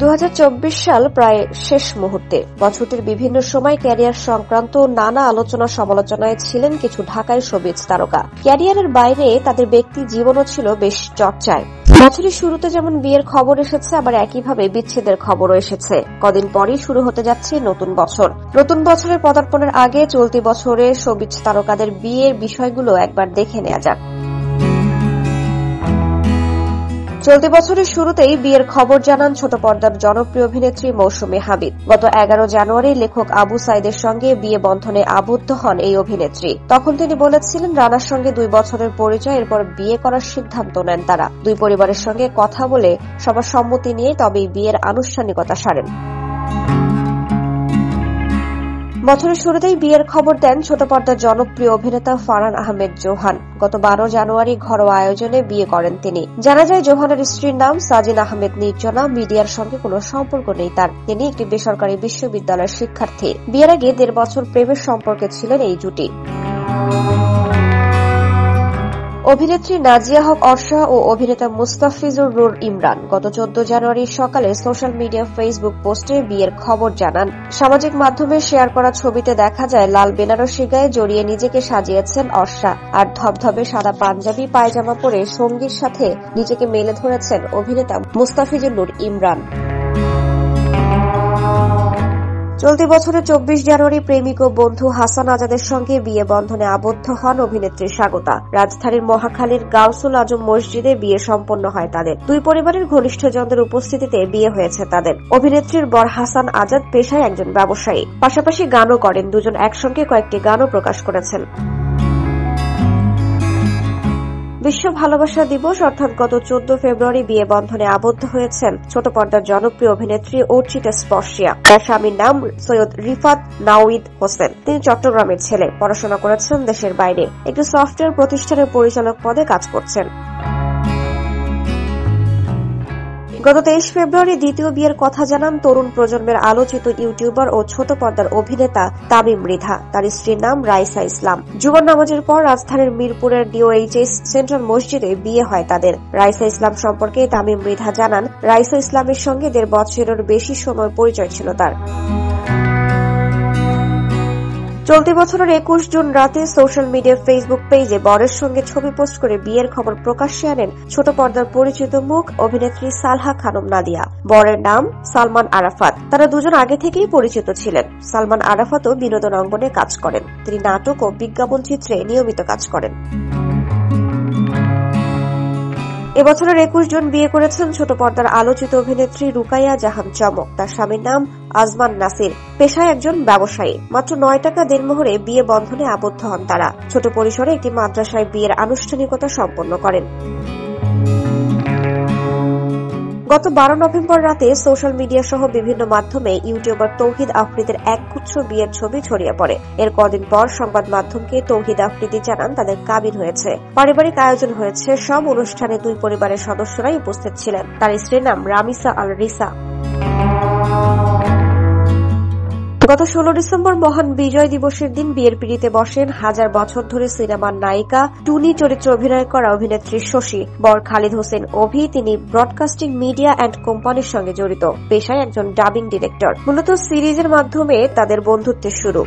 2024 সাল প্রায় শেষ মুহূর্তে। বছরটির বিভিন্ন সময় ক্যারিয়ার সংক্রান্ত নানা আলোচনা সমালোচনায় ছিলেন কিছু ঢাকাই শোবিজ তারকা। ক্যারিয়ারের বাইরে তাদের ব্যক্তি জীবনও ছিল বেশ চর্চায়। বছরের শুরুতে যেমন বিয়ের খবর এসেছে, আবার একইভাবে বিচ্ছেদের খবরও এসেছে। কদিন পরই শুরু হতে যাচ্ছে নতুন বছর। নতুন বছরের পদার্পণের আগে চলতি বছরে শোবিজ তারকাদের বিয়ের বিষয়গুলো একবার দেখে নেওয়া যাক। চলতি বছরের শুরুতেই বিয়ের খবর জানান ছোট পর্দার জনপ্রিয় অভিনেত্রী মৌসুমী হামিদ। গত 11 জানুয়ারি লেখক আবু সাইদের সঙ্গে বিয়ে বন্ধনে আবদ্ধ হন এই অভিনেত্রী। তখন তিনি বলেছিলেন রানার সঙ্গে 2 বছরের পরিচয়, এরপর বিয়ে করার সিদ্ধান্ত নেন তারা। দুই পরিবারের সঙ্গে কথা বলে সবার সম্মতি নিয়ে তবেই বিয়ের আনুষ্ঠানিকতা সারেন। বছরের শুরুতেই বিয়ের খবর দেন ছোট পর্দার জনপ্রিয় অভিনেতা ফারহান আহমেদ জোহান। গত 12 জানুয়ারি ঘরোয়া আয়োজনে বিয়ে করেন তিনি। জানা যায় জোহানের স্ত্রীর নাম সাজিন আহমেদ নির্জনা। মিডিয়ার সঙ্গে কোনো সম্পর্ক নেই তার। তিনি একটি বেসরকারি বিশ্ববিদ্যালয়ের শিক্ষার্থী। বিয়ের আগে 1.5 বছর প্রেমের সম্পর্কে ছিলেন এই জুটি। অভিনেত্রী নাজিয়া হক অর্ষা ও অভিনেতা মুস্তাফিজুর নূর ইমরান গত 14 জানুয়ারি সকালে সোশ্যাল মিডিয়া ফেসবুক পোস্টে বিয়ের খবর জানান। সামাজিক মাধ্যমে শেয়ার করা ছবিতে দেখা যায় লাল বেনারসি গায়ে জড়িয়ে নিজেকে সাজিয়েছেন অর্ষা, আর ধবধবে সাদা পাঞ্জাবি পায়জামা পরে সঙ্গীর সাথে নিজেকে মেলে ধরেছেন অভিনেতা মুস্তাফিজুর নূর ইমরান। চলতি বছরের 24 জানুয়ারি প্রেমিক ও বন্ধু হাসান আজাদের সঙ্গে বিয়ে বন্ধনে আবদ্ধ হন অভিনেত্রী স্বাগতা। রাজধানীর মহাখালীর গাউসুল আজম মসজিদে বিয়ে সম্পন্ন হয় তাদের। দুই পরিবারের ঘনিষ্ঠজনদের উপস্থিতিতে বিয়ে হয়েছে তাদের। অভিনেত্রীর বর হাসান আজাদ পেশায় একজন ব্যবসায়ী, পাশাপাশি গানও করেন। দুজন একসঙ্গে কয়েকটি গানও প্রকাশ করেছেন। বিশ্ব ভালোবাসা দিবস অর্থাৎ গত 14 ফেব্রুয়ারি বিয়ে বন্ধনে আবদ্ধ হয়েছেন ছোট পর্দার জনপ্রিয় অভিনেত্রী অর্চিতা স্পর্শিয়া। তার স্বামীর নাম সৈয়দ রিফাত নাওয়িদ হোসেন। তিনি চট্টগ্রামের ছেলে, পড়াশোনা করেছেন দেশের বাইরে। একটি সফটওয়্যার প্রতিষ্ঠানের পরিচালক পদে কাজ করছেন। গত 23 ফেব্রুয়ারি দ্বিতীয় বিয়ের কথা জানান তরুণ প্রজন্মের আলোচিত ইউটিউবার ও ছোট পর্দার অভিনেতা তামিম মৃধা। তার স্ত্রীর নাম রাইসা ইসলাম। জুমার নামাজের পর রাজধানীর মিরপুরের ডিওএইচএস সেন্ট্রাল মসজিদে বিয়ে হয় তাদের। রাইসা ইসলাম সম্পর্কে তামিম মৃধা জানান, রাইসা ইসলামের সঙ্গে 1.5 বছরের বেশি সময় পরিচয় ছিল তার। চলতি বছরের 21 জুন রাতে সোশ্যাল মিডিয়া ফেসবুক পেজে বরের সঙ্গে ছবি পোস্ট করে বিয়ের খবর প্রকাশ্যে আনেন ছোট পর্দার পরিচিত মুখ অভিনেত্রী সালহা খানম নাদিয়া। বরের নাম সালমান আরাফাত। তারা দুজন আগে থেকেই পরিচিত ছিলেন। সালমান আরাফাতও বিনোদন অঙ্গনে কাজ করেন। তিনি নাটক ও বিজ্ঞাপন চিত্রে নিয়মিত কাজ করেন। এবছরের 21 জুন বিয়ে করেছেন ছোট পর্দার আলোচিত অভিনেত্রী রুকাইয়া জাহান চমক। তার স্বামীর নাম আজমান নাসির, পেশায় একজন ব্যবসায়ী। মাত্র 9 টাকা দেনমোহরে বিয়ে বন্ধনে আবদ্ধ হন তারা। ছোট পরিসরে একটি মাদ্রাসায় বিয়ের আনুষ্ঠানিকতা সম্পন্ন করেন। গত 12 নভেম্বর রাতে সোশ্যাল মিডিয়া সহ বিভিন্ন মাধ্যমে ইউটিউবার তৌহিদ আফ্রিদির একগুচ্ছ বিয়ের ছবি ছড়িয়ে পড়ে। এর কদিন পর সংবাদ মাধ্যমকে তৌহিদ আফ্রিদি জানান তাদের কাবিন হয়েছে। পারিবারিক আয়োজন হয়েছে। সব অনুষ্ঠানে দুই পরিবারের সদস্যরাই উপস্থিত ছিলেন। তার স্ত্রীর নাম রামিসা আল রিসা। গত 16 ডিসেম্বর মহান বিজয় দিবসের দিন বিয়ের পিঁড়িতে বসেন 1000 বছর ধরে সিনেমার নায়িকা টুনি চরিত্রে অভিনয় করা অভিনেত্রী শশী। বর খালিদ হোসেন অভি। তিনি ব্রডকাস্টিং মিডিয়া অ্যান্ড কোম্পানির সঙ্গে জড়িত, পেশায় একজন ডাবিং ডিরেক্টর। মূলত সিরিজের মাধ্যমে তাদের বন্ধুত্বের শুরু।